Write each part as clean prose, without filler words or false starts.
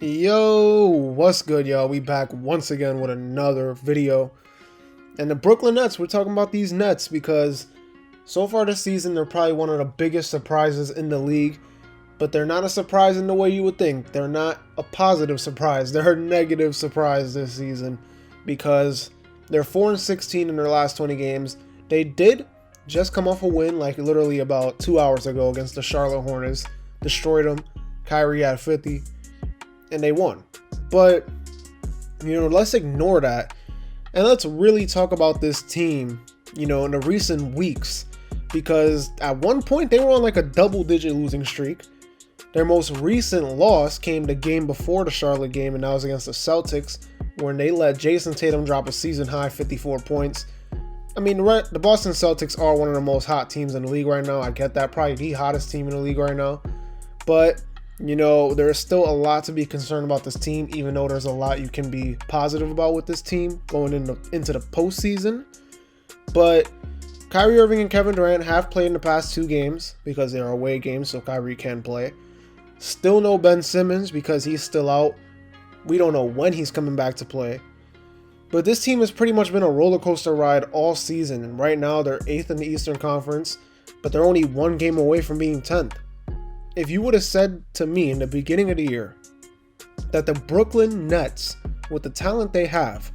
Yo, what's good, y'all? We back once again with another video. And the Brooklyn Nets, we're talking about these Nets because so far this season, they're probably one of the biggest surprises in the league. But they're not a surprise in the way you would think. They're not a positive surprise. They're a negative surprise this season because they're 4-16 in their last 20 games. They did just come off a win like literally about 2 hours ago against the Charlotte Hornets. Destroyed them. Kyrie had 50. And they won. But, let's ignore that. And let's really talk about this team, in the recent weeks. Because at one point, they were on like a double-digit losing streak. Their most recent loss came the game before the Charlotte game, and that was against the Celtics, when they let Jason Tatum drop a season-high 54 points. I mean, the Boston Celtics are one of the most hot teams in the league right now. I get that. Probably the hottest team in the league right now. But there is still a lot to be concerned about this team, even though there's a lot you can be positive about with this team going into the postseason. But Kyrie Irving and Kevin Durant have played in the past 2 games because they are away games, so Kyrie can play. Still no Ben Simmons because he's still out. We don't know when he's coming back to play. But this team has pretty much been a roller coaster ride all season, and right now they're 8th in the Eastern Conference, but they're only 1 game away from being 10th. If you would have said to me in the beginning of the year that the Brooklyn Nets, with the talent they have,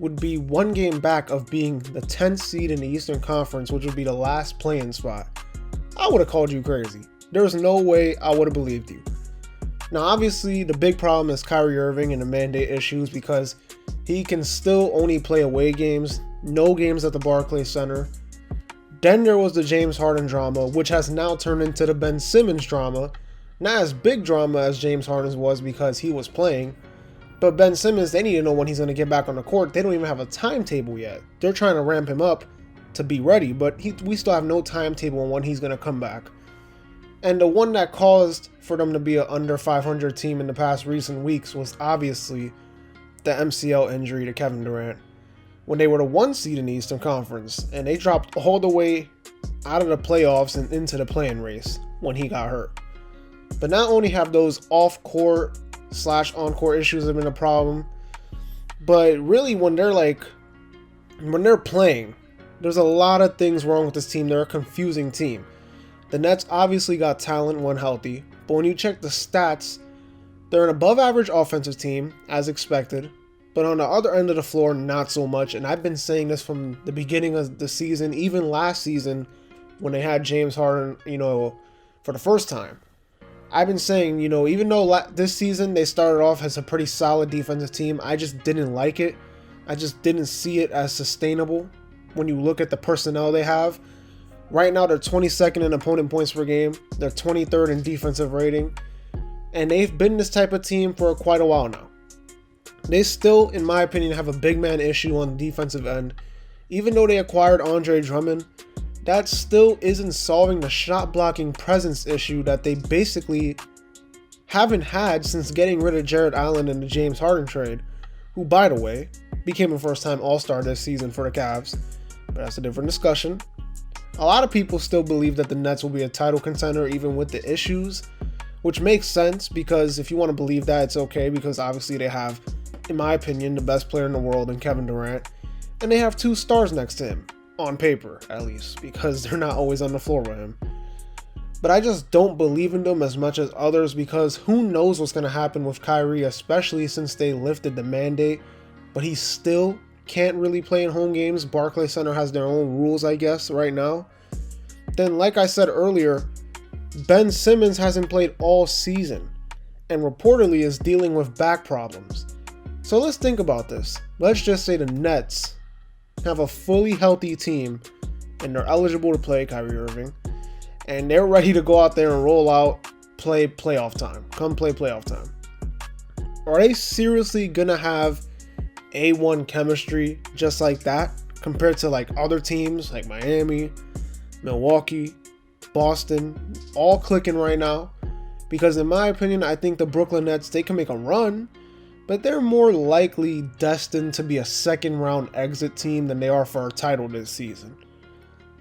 would be 1 game back of being the 10th seed in the Eastern Conference, which would be the last play-in spot, I would have called you crazy. There's no way I would have believed you. Now, obviously, the big problem is Kyrie Irving and the mandate issues because he can still only play away games, no games at the Barclays Center. Then there was the James Harden drama, which has now turned into the Ben Simmons drama. Not as big drama as James Harden's was because he was playing. But Ben Simmons, they need to know when he's going to get back on the court. They don't even have a timetable yet. They're trying to ramp him up to be ready, but we still have no timetable on when he's going to come back. And the one that caused for them to be an under 500 team in the past recent weeks was obviously the MCL injury to Kevin Durant, when they were the 1 seed in the Eastern Conference, and they dropped all the way out of the playoffs and into the play-in race when he got hurt. But not only have those off-court / on-court issues have been a problem, but really when they're playing, there's a lot of things wrong with this team. They're a confusing team. The Nets obviously got talent when healthy, but when you check the stats, they're an above-average offensive team, as expected. But on the other end of the floor, not so much. And I've been saying this from the beginning of the season, even last season when they had James Harden, for the first time. I've been saying, even though this season they started off as a pretty solid defensive team, I just didn't like it. I just didn't see it as sustainable when you look at the personnel they have. Right now, they're 22nd in opponent points per game. They're 23rd in defensive rating. And they've been this type of team for quite a while now. They still, in my opinion, have a big man issue on the defensive end. Even though they acquired Andre Drummond, that still isn't solving the shot blocking presence issue that they basically haven't had since getting rid of Jared Allen in the James Harden trade, who, by the way, became a first-time All-Star this season for the Cavs. But that's a different discussion. A lot of people still believe that the Nets will be a title contender even with the issues, which makes sense because if you want to believe that, it's okay because obviously they have, in my opinion, the best player in the world in Kevin Durant, and they have 2 stars next to him, on paper at least, because they're not always on the floor with him. But I just don't believe in them as much as others because who knows what's going to happen with Kyrie, especially since they lifted the mandate, but he still can't really play in home games. Barclays Center has their own rules, I guess, right now. Then, like I said earlier, Ben Simmons hasn't played all season and reportedly is dealing with back problems. So let's think about this. Let's just say the Nets have a fully healthy team and they're eligible to play Kyrie Irving and they're ready to go out there and roll out, play playoff time. Come play playoff time. Are they seriously gonna have A1 chemistry just like that compared to like other teams like Miami, Milwaukee, Boston, all clicking right now? Because in my opinion, I think the Brooklyn Nets, they can make a run, but they're more likely destined to be a second round exit team than they are for a title this season.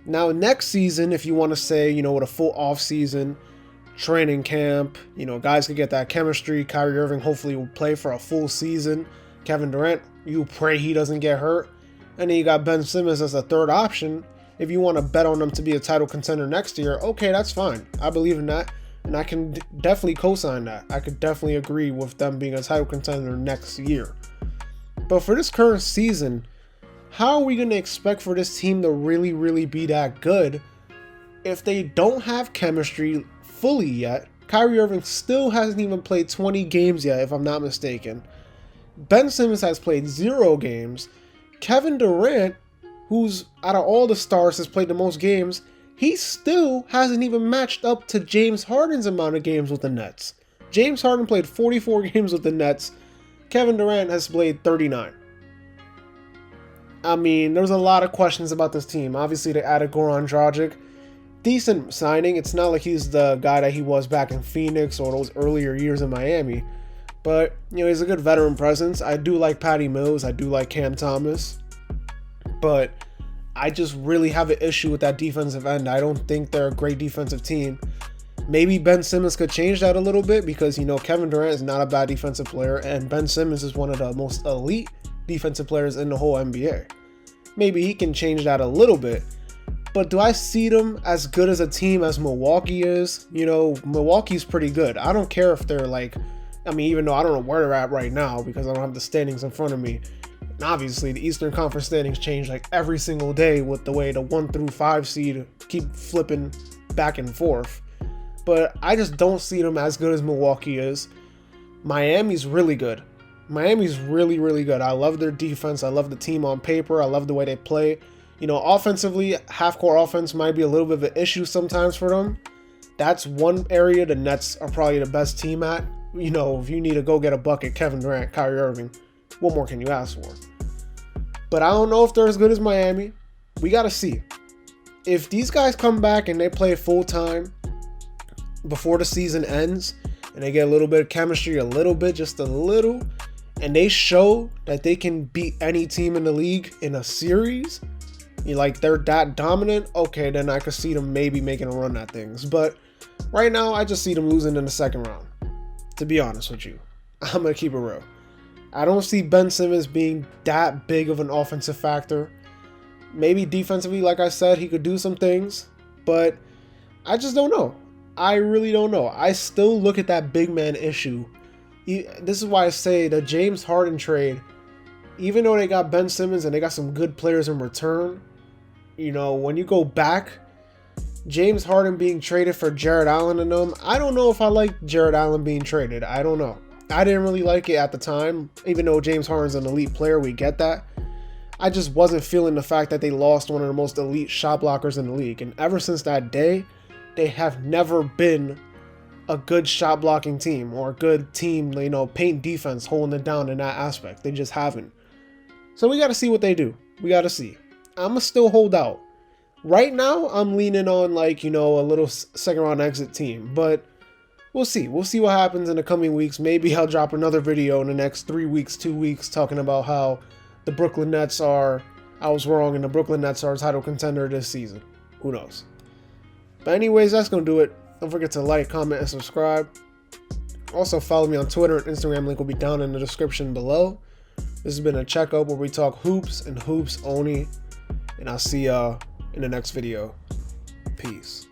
Now next season, if you want to say, with a full off season, training camp. You know, guys could get that chemistry. Kyrie Irving hopefully will play for a full season. Kevin Durant, you pray he doesn't get hurt. And then you got Ben Simmons as a third option. If you want to bet on them to be a title contender next year, okay, that's fine. I believe in that. And I can definitely co-sign that. I could definitely agree with them being a title contender next year. But for this current season, how are we going to expect for this team to really be that good if they don't have chemistry fully yet? Kyrie Irving still hasn't even played 20 games yet, if I'm not mistaken. Ben Simmons has played 0 games. Kevin Durant, who's out of all the stars has played the most games, he still hasn't even matched up to James Harden's amount of games with the Nets. James Harden played 44 games with the Nets. Kevin Durant has played 39. I mean, there's a lot of questions about this team. Obviously, they added Goran Dragic. Decent signing. It's not like he's the guy that he was back in Phoenix or those earlier years in Miami. But, you know, he's a good veteran presence. I do like Patty Mills. I do like Cam Thomas. But I just really have an issue with that defensive end. I don't think they're a great defensive team. Maybe Ben Simmons could change that a little bit because, you know, Kevin Durant is not a bad defensive player and Ben Simmons is one of the most elite defensive players in the whole NBA. Maybe he can change that a little bit. But do I see them as good as a team as Milwaukee is? You know, Milwaukee's pretty good. I don't care if they're like, I mean, even though I don't know where they're at right now because I don't have the standings in front of me. And obviously, the Eastern Conference standings change like every single day with the way the 1 through 5 seed keep flipping back and forth. But I just don't see them as good as Milwaukee is. Miami's really good. Miami's really good. I love their defense. I love the team on paper. I love the way they play. You know, offensively, half-court offense might be a little bit of an issue sometimes for them. That's one area the Nets are probably the best team at. You know, if you need to go get a bucket, Kevin Durant, Kyrie Irving, what more can you ask for? But I don't know if they're as good as Miami. We got to see. If these guys come back and they play full-time before the season ends and they get a little bit of chemistry, just a little, and they show that they can beat any team in the league in a series, like they're that dominant, okay, then I could see them maybe making a run at things. But right now, I just see them losing in the second round, to be honest with you. I'm going to keep it real. I don't see Ben Simmons being that big of an offensive factor. Maybe defensively, like I said, he could do some things, but I just don't know. I really don't know. I still look at that big man issue. This is why I say the James Harden trade, even though they got Ben Simmons and they got some good players in return, you know, when you go back, James Harden being traded for Jared Allen and them, I don't know if I like Jared Allen being traded. I don't know. I didn't really like it at the time, even though James Harden's an elite player, we get that. I just wasn't feeling the fact that they lost one of the most elite shot blockers in the league. And ever since that day, they have never been a good shot blocking team or a good team, you know, paint defense, holding it down in that aspect. They just haven't. So we got to see what they do. We got to see. I'm going to still hold out. Right now, I'm leaning on, like, you know, a little second round exit team. But we'll see. We'll see what happens in the coming weeks. Maybe I'll drop another video in the next 3 weeks, 2 weeks, talking about how the Brooklyn Nets are, I was wrong, and the Brooklyn Nets are a title contender this season. Who knows? But anyways, that's going to do it. Don't forget to like, comment, and subscribe. Also, follow me on Twitter and Instagram. Link will be down in the description below. This has been a checkup where we talk hoops and hoops only. And I'll see y'all in the next video. Peace.